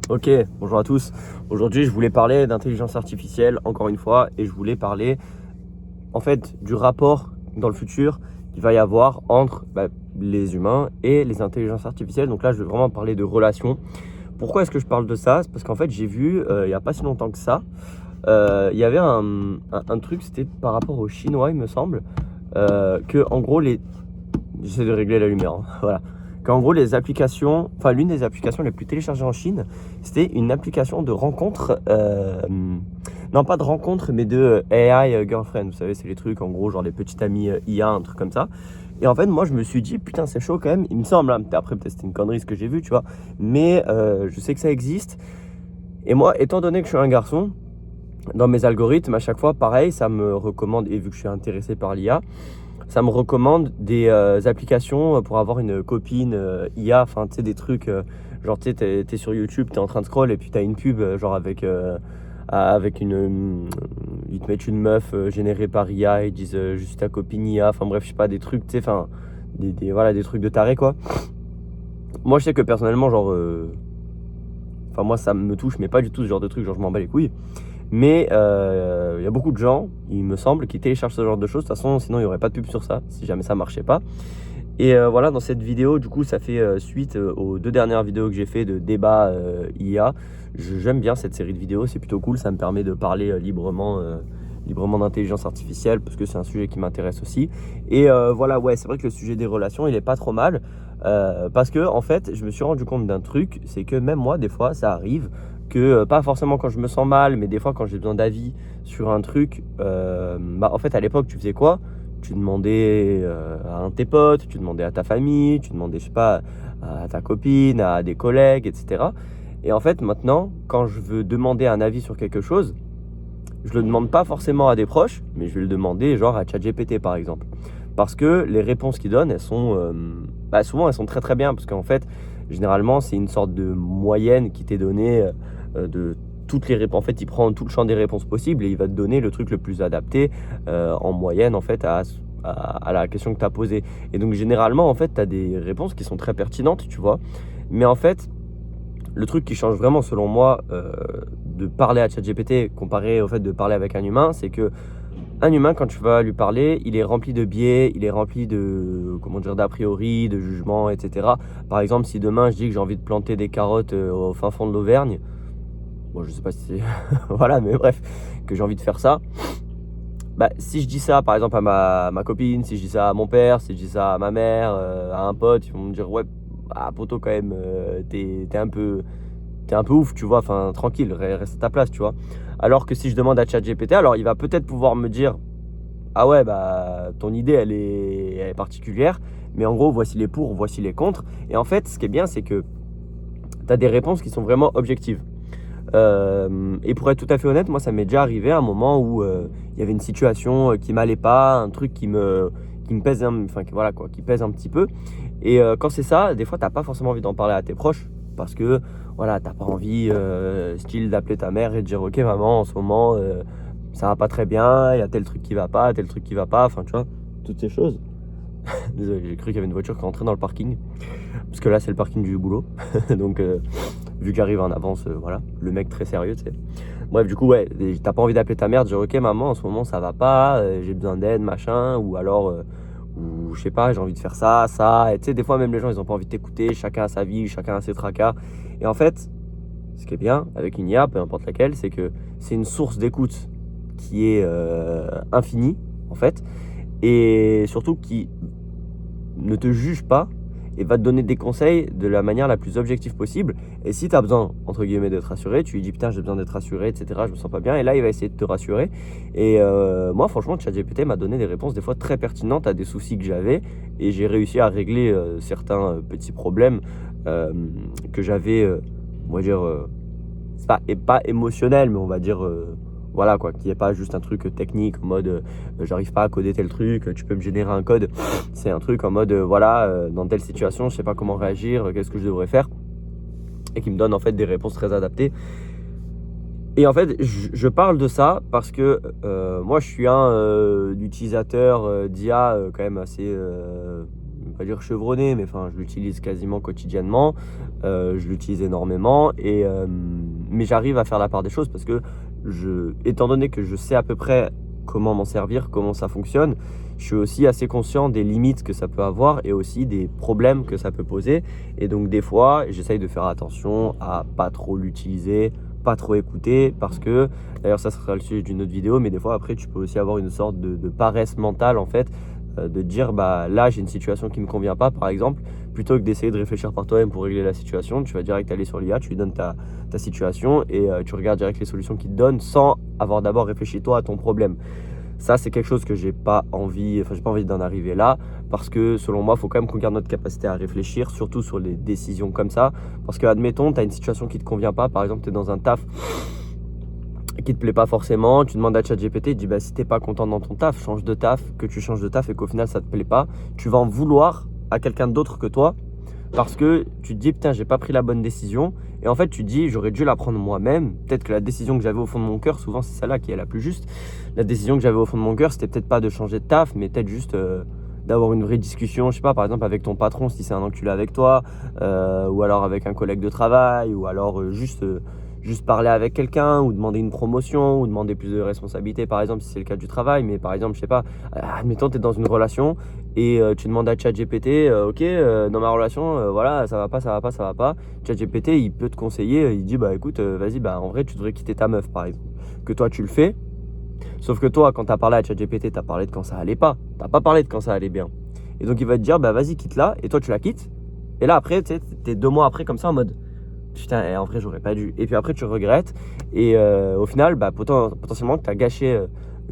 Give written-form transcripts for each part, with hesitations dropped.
Ok, bonjour à tous. Aujourd'hui, je voulais parler d'intelligence artificielle, encore une fois, et je voulais parler, en fait, du rapport dans le futur qu'il va y avoir entre les humains et les intelligences artificielles. Donc là, je vais vraiment parler de relations. Pourquoi est-ce que je parle de ça? C'est parce qu'en fait, j'ai vu, il n'y a pas si longtemps que ça, il y avait un truc, c'était par rapport aux Chinois, il me semble, que, en gros, j'essaie de régler la lumière, hein, voilà. Qu'en gros, les applications, enfin, l'une des applications les plus téléchargées en Chine, c'était une application de rencontre, non pas de rencontre, mais de AI girlfriend. Vous savez, c'est les trucs, en gros, genre les petites amies IA, un truc comme ça. Et en fait, moi, je me suis dit, putain, c'est chaud quand même, il me semble, hein. Après, peut-être c'était une connerie ce que j'ai vu, tu vois, mais je sais que ça existe. Et moi, étant donné que je suis un garçon, dans mes algorithmes, à chaque fois, pareil, ça me recommande, et vu que je suis intéressé par l'IA, ça me recommande des applications pour avoir une copine IA, enfin tu sais des trucs, genre tu sais t'es sur YouTube, t'es en train de scroll et puis t'as une pub genre avec ils te mettent une meuf générée par IA, ils disent juste ta copine IA, enfin bref je sais pas des trucs, tu sais, enfin voilà des trucs de taré quoi. Moi je sais que personnellement genre, enfin moi ça me touche mais pas du tout ce genre de truc, genre je m'en bats les couilles. Mais il y a beaucoup de gens, il me semble, qui téléchargent ce genre de choses. De toute façon, sinon il n'y aurait pas de pub sur ça, si jamais ça marchait pas. Et voilà, dans cette vidéo, du coup, ça fait suite aux 2 dernières vidéos que j'ai fait de débat IA. J'aime bien cette série de vidéos, c'est plutôt cool. Ça me permet de parler librement d'intelligence artificielle, parce que c'est un sujet qui m'intéresse aussi. Et voilà, ouais, c'est vrai que le sujet des relations, il est pas trop mal. Parce que, en fait, je me suis rendu compte d'un truc, c'est que même moi, des fois, ça arrive que, pas forcément quand je me sens mal, mais des fois quand j'ai besoin d'avis sur un truc, en fait, à l'époque, tu faisais quoi? Tu demandais à un de tes potes, tu demandais à ta famille, tu demandais, je sais pas, à ta copine, à des collègues, etc. Et en fait, maintenant, quand je veux demander un avis sur quelque chose, je le demande pas forcément à des proches, mais je vais le demander genre à ChatGPT par exemple. Parce que les réponses qu'il donne, elles sont, souvent elles sont très très bien, parce qu'en fait, généralement, c'est une sorte de moyenne qui t'est donnée de toutes les réponses. En fait, il prend tout le champ des réponses possibles et il va te donner le truc le plus adapté en moyenne en fait à la question que tu as posée. Et donc généralement, en fait, tu as des réponses qui sont très pertinentes, tu vois. Mais en fait, le truc qui change vraiment selon moi de parler à ChatGPT comparé au fait de parler avec un humain, c'est que un humain, quand tu vas lui parler, il est rempli de biais, il est rempli de, comment dire, d'a priori, de jugements, etc. Par exemple, si demain je dis que j'ai envie de planter des carottes au fin fond de l'Auvergne, bon, je sais pas si c'est voilà, mais bref, que j'ai envie de faire ça, si je dis ça par exemple à ma copine, si je dis ça à mon père, si je dis ça à ma mère, à un pote, ils vont me dire ouais, poto quand même, t'es un peu ouf, tu vois, enfin tranquille, reste à ta place, tu vois. Alors que si je demande à ChatGPT, alors il va peut-être pouvoir me dire ah ouais, ton idée elle est particulière, mais en gros voici les pour, voici les contre. Et en fait, ce qui est bien, c'est que tu as des réponses qui sont vraiment objectives. Et pour être tout à fait honnête, moi ça m'est déjà arrivé à un moment où il y avait une situation qui m'allait pas, un truc qui me pèse, enfin voilà quoi, qui pèse un petit peu. Et quand c'est ça, des fois t'as pas forcément envie d'en parler à tes proches parce que voilà, t'as pas envie style d'appeler ta mère et de dire ok maman en ce moment ça va pas très bien, il y a tel truc qui va pas, tel truc qui va pas, enfin tu vois, toutes ces choses. Désolé, j'ai cru qu'il y avait une voiture qui rentrait dans le parking parce que là c'est le parking du boulot. Donc vu que j'arrive en avance, voilà, le mec très sérieux, tu sais. Bref, du coup, ouais, t'as pas envie d'appeler ta mère, de dire ok maman, en ce moment ça va pas, j'ai besoin d'aide, machin, ou alors, ou je sais pas, j'ai envie de faire ça, ça, et tu sais, des fois même les gens ils ont pas envie de t'écouter, chacun a sa vie, chacun a ses tracas. Et en fait, ce qui est bien avec une IA, peu importe laquelle, c'est que c'est une source d'écoute qui est infinie, en fait, et surtout qui ne te juge pas et va te donner des conseils de la manière la plus objective possible. Et si tu as besoin, entre guillemets, d'être rassuré, tu lui dis putain, j'ai besoin d'être rassuré, etc. Je me sens pas bien. Et là, il va essayer de te rassurer. Et moi, franchement, ChatGPT m'a donné des réponses des fois très pertinentes à des soucis que j'avais. Et j'ai réussi à régler certains petits problèmes que j'avais, on va dire, c'est pas émotionnel, mais on va dire voilà quoi, qui est pas juste un truc technique en mode j'arrive pas à coder tel truc, tu peux me générer un code. C'est un truc en mode voilà, dans telle situation, je sais pas comment réagir, qu'est-ce que je devrais faire, et qui me donne en fait des réponses très adaptées. Et en fait, je parle de ça parce que moi je suis un utilisateur d'IA quand même assez pas dire chevronné, mais enfin, je l'utilise quasiment quotidiennement. Je l'utilise énormément. Mais j'arrive à faire la part des choses parce que, étant donné que je sais à peu près comment m'en servir, comment ça fonctionne, je suis aussi assez conscient des limites que ça peut avoir et aussi des problèmes que ça peut poser. Et donc, des fois, j'essaye de faire attention à pas trop l'utiliser, pas trop écouter, parce que, d'ailleurs, ça sera le sujet d'une autre vidéo, mais des fois, après, tu peux aussi avoir une sorte de paresse mentale, en fait, de dire, bah là, j'ai une situation qui ne me convient pas, par exemple, plutôt que d'essayer de réfléchir par toi-même pour régler la situation, tu vas direct aller sur l'IA, tu lui donnes ta situation et tu regardes direct les solutions qu'il te donne sans avoir d'abord réfléchi toi à ton problème. Ça, c'est quelque chose que j'ai pas envie d'en arriver là, parce que selon moi, il faut quand même qu'on garde notre capacité à réfléchir, surtout sur les décisions comme ça. Parce que, admettons, tu as une situation qui te convient pas, par exemple, tu es dans un taf qui te plaît pas forcément, tu demandes à ChatGPT, il dit bah si t'es pas content dans ton taf, change de taf, que tu changes de taf et qu'au final ça te plaît pas, tu vas en vouloir à quelqu'un d'autre que toi parce que tu te dis putain j'ai pas pris la bonne décision et en fait tu te dis j'aurais dû la prendre moi-même, peut-être que la décision que j'avais au fond de mon cœur, souvent c'est celle-là qui est la plus juste, la décision que j'avais au fond de mon cœur c'était peut-être pas de changer de taf mais peut-être juste d'avoir une vraie discussion, je sais pas, par exemple avec ton patron si c'est un enculé avec toi, ou alors avec un collègue de travail, ou alors juste parler avec quelqu'un, ou demander une promotion, ou demander plus de responsabilités, par exemple si c'est le cas du travail. Mais par exemple, je sais pas, admettons tu es dans une relation et tu demandes à ChatGPT, ok, dans ma relation, voilà, ça va pas, ça va pas, ça va pas. ChatGPT, il peut te conseiller, il dit, bah écoute, vas-y, bah en vrai, tu devrais quitter ta meuf, par exemple. Que toi, tu le fais. Sauf que toi, quand tu as parlé à ChatGPT, tu as parlé de quand ça allait pas. Tu n'as pas parlé de quand ça allait bien. Et donc, il va te dire, bah vas-y, quitte-la. Et toi, tu la quittes. Et là, après, tu sais, t'es 2 mois après, comme ça, en mode, putain, en vrai, j'aurais pas dû. Et puis après, tu regrettes. Et au final, bah, potentiellement, tu as gâché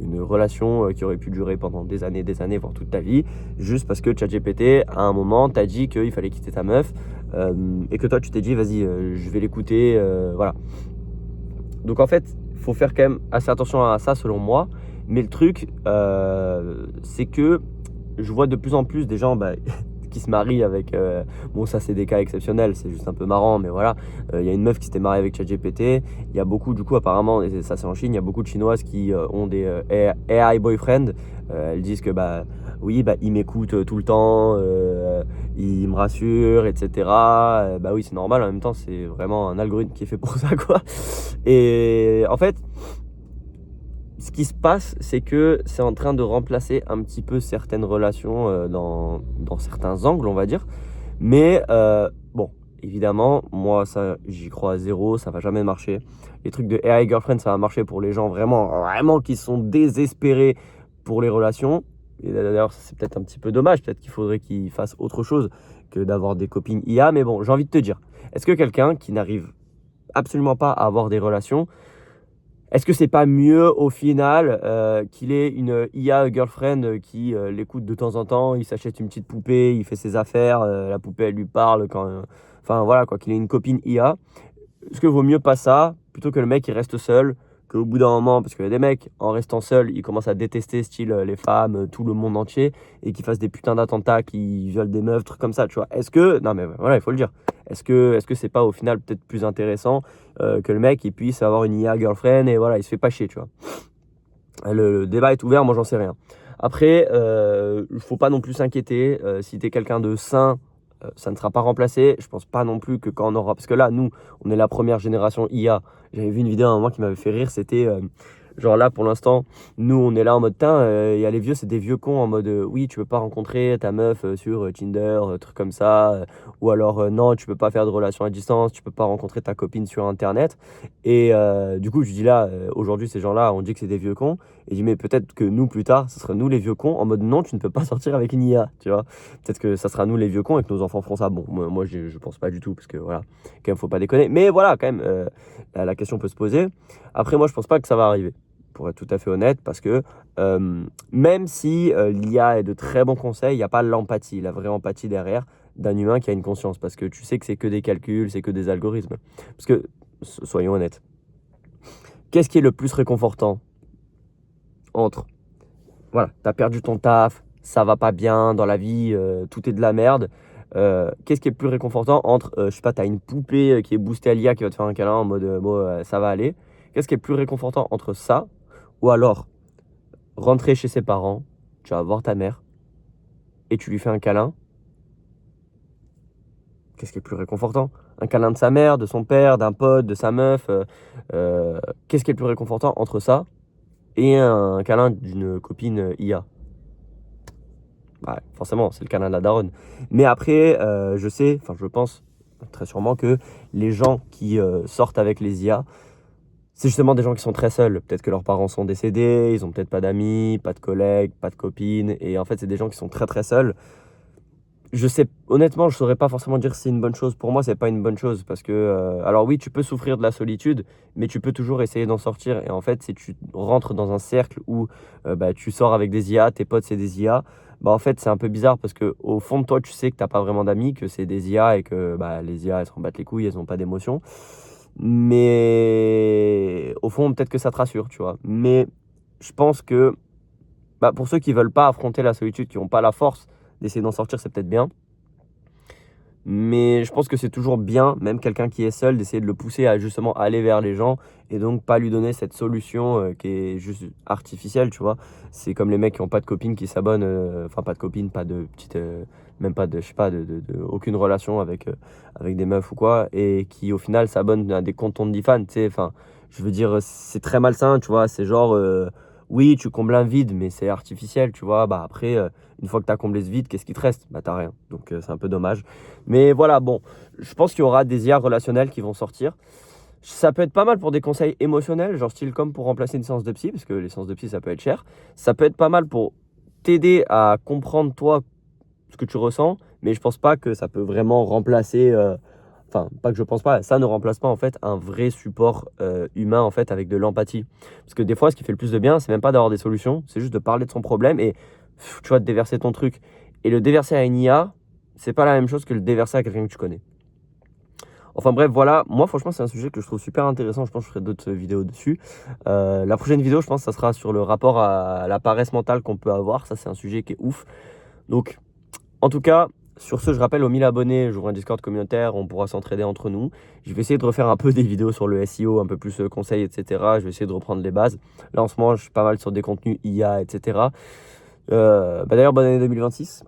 une relation qui aurait pu durer pendant des années, voire toute ta vie, juste parce que ChatGPT, à un moment, t'a dit qu'il fallait quitter ta meuf. Et que toi, tu t'es dit, vas-y, je vais l'écouter. Voilà. Donc en fait, il faut faire quand même assez attention à ça selon moi. Mais le truc, c'est que je vois de plus en plus des gens qui se marient avec... bon, ça c'est des cas exceptionnels, c'est juste un peu marrant, mais voilà. Il y a une meuf qui s'était mariée avec ChatGPT. Il y a beaucoup, du coup, apparemment, et ça c'est en Chine, il y a beaucoup de Chinoises qui ont des AI boyfriend. Elles disent que, bah oui, bah, il m'écoute tout le temps, il me rassure, etc. Bah oui, c'est normal, en même temps, c'est vraiment un algorithme qui est fait pour ça, quoi. Et en fait, ce qui se passe, c'est que c'est en train de remplacer un petit peu certaines relations dans certains angles, on va dire. Mais bon, évidemment, moi, ça, j'y crois à zéro, ça va jamais marcher. Les trucs de AI Girlfriend, ça va marcher pour les gens vraiment qui sont désespérés pour les relations. Et d'ailleurs, c'est peut-être un petit peu dommage, peut-être qu'il faudrait qu'ils fassent autre chose que d'avoir des copines IA. Mais bon, j'ai envie de te dire, est-ce que quelqu'un qui n'arrive absolument pas à avoir des relations, est-ce que c'est pas mieux au final qu'il ait une IA girlfriend qui l'écoute de temps en temps, il s'achète une petite poupée, il fait ses affaires, la poupée elle lui parle quand, enfin voilà quoi, qu'il ait une copine IA. Est-ce que vaut mieux pas ça plutôt que le mec il reste seul, qu'au bout d'un moment, parce qu'il y a des mecs en restant seul, ils commencent à détester style les femmes, tout le monde entier, et qu'ils fassent des putains d'attentats, qui violent des meufs, trucs comme ça, tu vois. Est-ce que, non mais voilà, il faut le dire. Est-ce que c'est pas au final peut-être plus intéressant que le mec il puisse avoir une IA girlfriend et voilà, il se fait pas chier, tu vois. Le débat est ouvert, moi j'en sais rien. Après, faut pas non plus s'inquiéter. Si tu es quelqu'un de sain, ça ne sera pas remplacé. Je pense pas non plus que quand on aura. Parce que là, nous, on est la première génération IA. J'avais vu une vidéo à un moment qui m'avait fait rire. C'était genre là, pour l'instant, nous, on est là en mode il y a les vieux, c'est des vieux cons en mode oui, tu peux pas rencontrer ta meuf sur Tinder, trucs comme ça. Ou alors non, tu peux pas faire de relation à distance, tu peux pas rencontrer ta copine sur Internet. Et du coup, je dis là, aujourd'hui, ces gens-là, on dit que c'est des vieux cons. Et je dis, mais peut-être que nous, plus tard, ce sera nous les vieux cons en mode non, tu ne peux pas sortir avec une IA, tu vois. Peut-être que ça sera nous les vieux cons et que nos enfants feront ça. Bon, moi je pense pas du tout, parce que voilà, quand même, faut pas déconner. Mais voilà, quand même, la question peut se poser. Après, moi, je pense pas que ça va arriver, pour être tout à fait honnête, parce que même si l'IA est de très bons conseils, il n'y a pas l'empathie, la vraie empathie derrière d'un humain qui a une conscience, parce que tu sais que c'est que des calculs, c'est que des algorithmes. Parce que, soyons honnêtes, qu'est-ce qui est le plus réconfortant entre, voilà, t'as perdu ton taf, ça va pas bien dans la vie, tout est de la merde. Qu'est-ce qui est plus réconfortant entre, je sais pas, t'as une poupée qui est boostée à l'IA qui va te faire un câlin en mode bon, ça va aller. Qu'est-ce qui est plus réconfortant entre ça ou alors rentrer chez ses parents, tu vas voir ta mère et tu lui fais un câlin qu'est-ce qui est plus réconfortant? Un câlin de sa mère, de son père, d'un pote, de sa meuf. Qu'est-ce qui est le plus réconfortant entre ça et un câlin d'une copine IA? Ouais, forcément, c'est le câlin de la daronne. Mais après, je pense très sûrement que les gens qui sortent avec les IA, c'est justement des gens qui sont très seuls. Peut-être que leurs parents sont décédés, ils ont peut-être pas d'amis, pas de collègues, pas de copines. Et en fait, c'est des gens qui sont très très seuls. Honnêtement, je saurais pas forcément dire si c'est une bonne chose. Pour moi, c'est pas une bonne chose parce que, alors oui, tu peux souffrir de la solitude, mais tu peux toujours essayer d'en sortir. Et en fait, si tu rentres dans un cercle où tu sors avec des IA, tes potes c'est des IA, bah en fait, c'est un peu bizarre parce que au fond de toi, tu sais que t'as pas vraiment d'amis, que c'est des IA et que les IA elles s'en battent les couilles, elles ont pas d'émotion. Mais au fond, peut-être que ça te rassure, tu vois. Mais je pense que pour ceux qui veulent pas affronter la solitude, qui n'ont pas la force d'essayer d'en sortir, c'est peut-être bien. Mais je pense que c'est toujours bien, même quelqu'un qui est seul, d'essayer de le pousser à justement aller vers les gens et donc pas lui donner cette solution qui est juste artificielle, tu vois. C'est comme les mecs qui n'ont pas de copine qui s'abonnent, enfin pas de copine, pas de petite, même pas de, je sais pas, aucune relation avec des meufs ou quoi, et qui au final s'abonnent à des comptes OnlyFans, tu sais. Enfin, je veux dire, c'est très malsain, tu vois. C'est genre, oui, tu combles un vide, mais c'est artificiel, tu vois. Bah après, une fois que tu as comblé ce vide, qu'est-ce qui te reste? Bah t'as rien. Donc c'est un peu dommage. Mais voilà, bon, je pense qu'il y aura des IA relationnels qui vont sortir. Ça peut être pas mal pour des conseils émotionnels, genre style comme pour remplacer une séance de psy, parce que les séances de psy, ça peut être cher. Ça peut être pas mal pour t'aider à comprendre, toi, ce que tu ressens, mais je pense pas que ça peut vraiment remplacer... Enfin, pas que je pense pas, ça ne remplace pas en fait un vrai support humain en fait avec de l'empathie. Parce que des fois, ce qui fait le plus de bien, c'est même pas d'avoir des solutions, c'est juste de parler de son problème et tu vois, de déverser ton truc. Et le déverser à une IA, c'est pas la même chose que le déverser à quelqu'un que tu connais. Enfin bref, voilà, moi franchement c'est un sujet que je trouve super intéressant, je pense que je ferai d'autres vidéos dessus. La prochaine vidéo, je pense que ça sera sur le rapport à la paresse mentale qu'on peut avoir, ça c'est un sujet qui est ouf. Donc en tout cas, sur ce, je rappelle aux 1000 abonnés, j'ouvre un Discord communautaire, on pourra s'entraider entre nous. Je vais essayer de refaire un peu des vidéos sur le SEO, un peu plus conseils, etc. Je vais essayer de reprendre les bases. Là en ce moment, je suis pas mal sur des contenus IA, etc. D'ailleurs, bonne année 2026.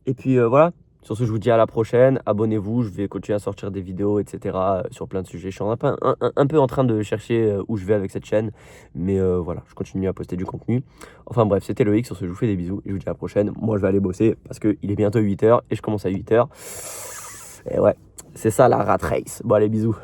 Et puis voilà, sur ce, je vous dis à la prochaine. Abonnez-vous, je vais continuer à sortir des vidéos, etc. Sur plein de sujets. Je suis un peu en train de chercher où je vais avec cette chaîne. Mais voilà, je continue à poster du contenu. Enfin bref, c'était Loïc. Sur ce, je vous fais des bisous et je vous dis à la prochaine. Moi, je vais aller bosser parce qu'il est bientôt 8h et je commence à 8h. Et ouais, c'est ça la rat race. Bon, allez, bisous.